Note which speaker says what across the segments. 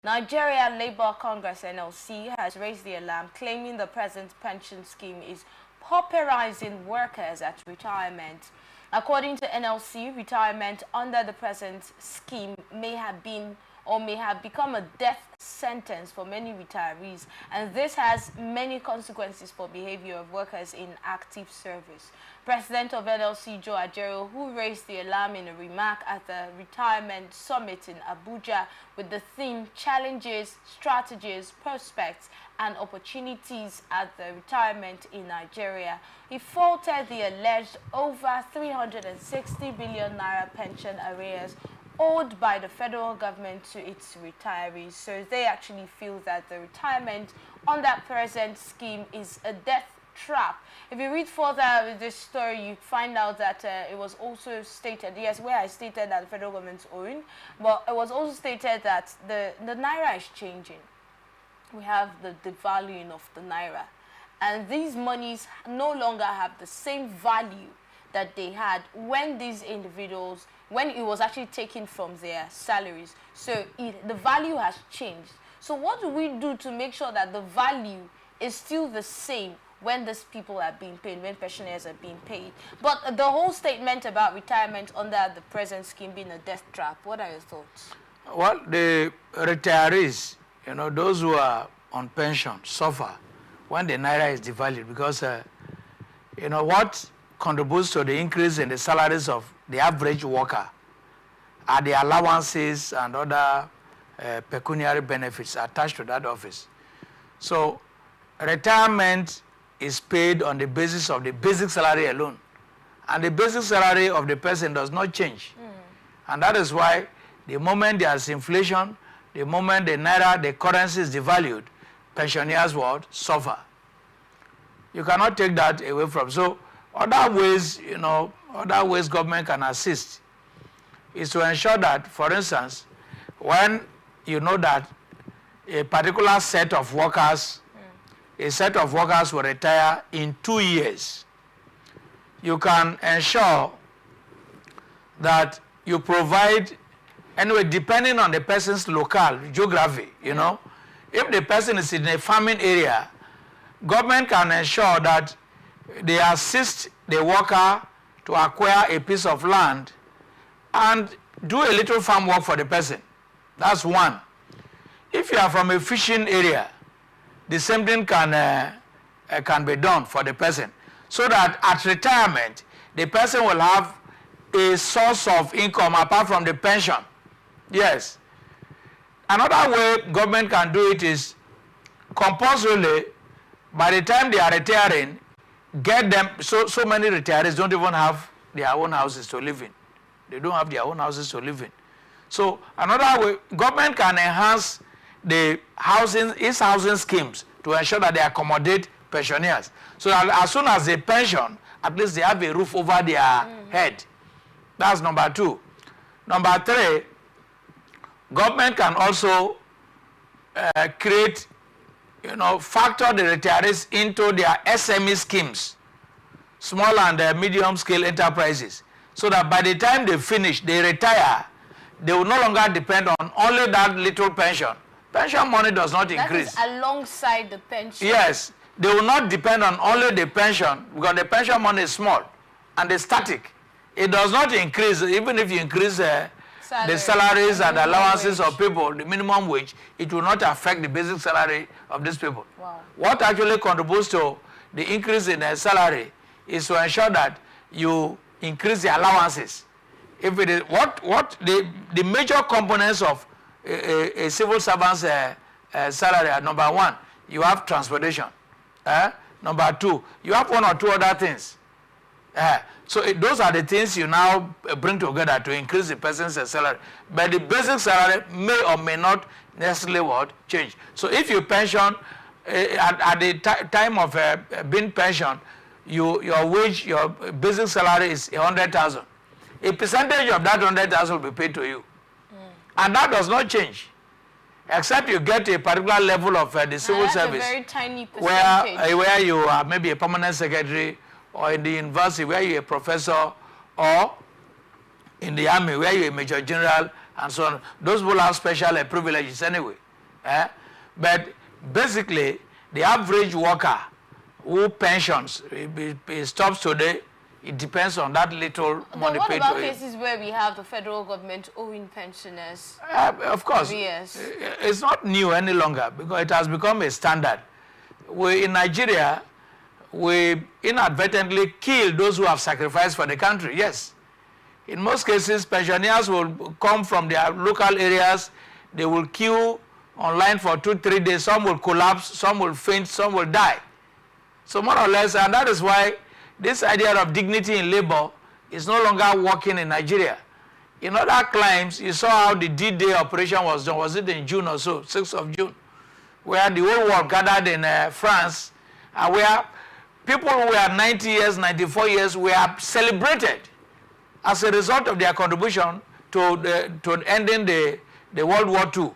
Speaker 1: Nigeria Labour Congress (NLC) has raised the alarm, claiming the present pension scheme is pauperizing workers at retirement. According to NLC, retirement under the present scheme may have become a death sentence for many retirees, and this has many consequences for behavior of workers in active service. President of NLC, Joe Ajero, who raised the alarm in a remark at the retirement summit in Abuja with the theme Challenges, Strategies, Prospects and Opportunities at the Retirement in Nigeria, he faulted the alleged over 360 billion naira pension arrears owed by the federal government to its retirees. So they actually feel that the retirement on that present scheme is a death trap. If you read further with this story, you find out that it was also stated, yes, where I stated that the federal government's own, but it was also stated that the naira is changing. We have the devaluing of the naira, and these monies no longer have the same value that they had when these individuals, when it was actually taken from their salaries. So the value has changed. So what do we do to make sure that the value is still the same when these people are being paid, when pensioners are being paid? But the whole statement about retirement under the present scheme being a death trap, what are your thoughts?
Speaker 2: Well, the retirees, those who are on pension suffer when the naira is devalued because, what contributes to the increase in the salaries of the average worker are the allowances and other pecuniary benefits attached to that office. So retirement is paid on the basis of the basic salary alone, and the basic salary of the person does not change. And that is why the moment there's inflation, the moment the naira, the currency is devalued, pensioners will suffer. You cannot take that away from. So other ways, government can assist is to ensure that, for instance, when you know that a particular set of workers, will retire in 2 years, you can ensure that you provide, anyway, depending on the person's local geography, if the person is in a farming area, government can ensure that they assist the worker to acquire a piece of land and do a little farm work for the person. That's one. If you are from a fishing area, the same thing can be done for the person, so that at retirement, the person will have a source of income apart from the pension. Yes. Another way government can do it is compulsorily, by the time they are retiring, get them, so many retirees don't even have their own houses to live in. They don't have their own houses to live in. So another way, government can enhance the housing schemes to ensure that they accommodate pensioners. So that as soon as they pension, at least they have a roof over their head. That's number two. Number three, government can also create, factor the retirees into their SME schemes, small and medium scale enterprises, so that by the time they finish, they retire, they will no longer depend on only that little pension. Pension money does not increase.
Speaker 1: That is alongside the pension.
Speaker 2: Yes, they will not depend on only the pension, because the pension money is small and it's static. It does not increase, even if you increase the salaries and allowances of people, the minimum wage, it will not affect the basic salary of these people.
Speaker 1: Wow.
Speaker 2: What actually contributes to the increase in their salary is to ensure that you increase the allowances. If it is what the major components of a civil servant's salary are: number one, you have transportation. Number two, you have one or two other things. So those are the things you now bring together to increase the person's salary. But the basic salary may or may not necessarily change. So if you pension, at the time of being pensioned, your wage, your basic salary is 100,000. A percentage of that 100,000 will be paid to you. And that does not change, except you get a particular level of the civil service,
Speaker 1: a very tiny percentage.
Speaker 2: where you are maybe a permanent secretary, or in the university where you're a professor, or in the army where you're a major general, and so on. Those people have special privileges anyway. But basically, the average worker who pensions, it stops today, it depends on that little money
Speaker 1: what
Speaker 2: paid
Speaker 1: about
Speaker 2: to him.
Speaker 1: cases where we have the federal government owing pensioners?
Speaker 2: Of course,
Speaker 1: Yes.
Speaker 2: it's not new any longer because it has become a standard. In Nigeria, we inadvertently kill those who have sacrificed for the country, yes. In most cases, pensioners will come from their local areas, they will queue online for 2-3 days, some will collapse, some will faint, some will die. So more or less, and that is why this idea of dignity in labor is no longer working in Nigeria. In other climes, you saw how the D-Day operation was done. Was it in June or so, 6th of June, where the whole world gathered in France, and where people who were 90 years, 94 years were celebrated as a result of their contribution to ending the World War II.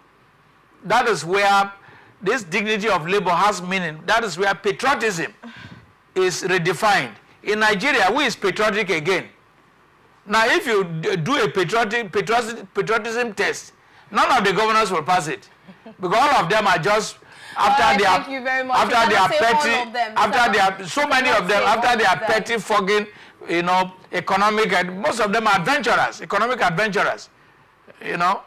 Speaker 2: That is where this dignity of labor has meaning. That is where patriotism is redefined. In Nigeria, who is patriotic again? Now, if you do a patriotism test, none of the governors will pass it, because all of them are just after they are petty, so many of them after they are petty, fogging, you know, economic, and most of them are adventurers, economic adventurers, you know.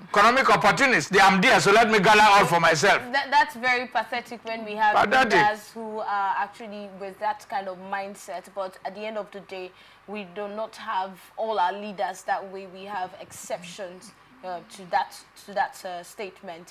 Speaker 2: Economic opportunists. They are there, so let me gather all for myself.
Speaker 1: That's very pathetic when we have leaders who are actually with that kind of mindset. But at the end of the day, we do not have all our leaders that way. We have exceptions to that statement.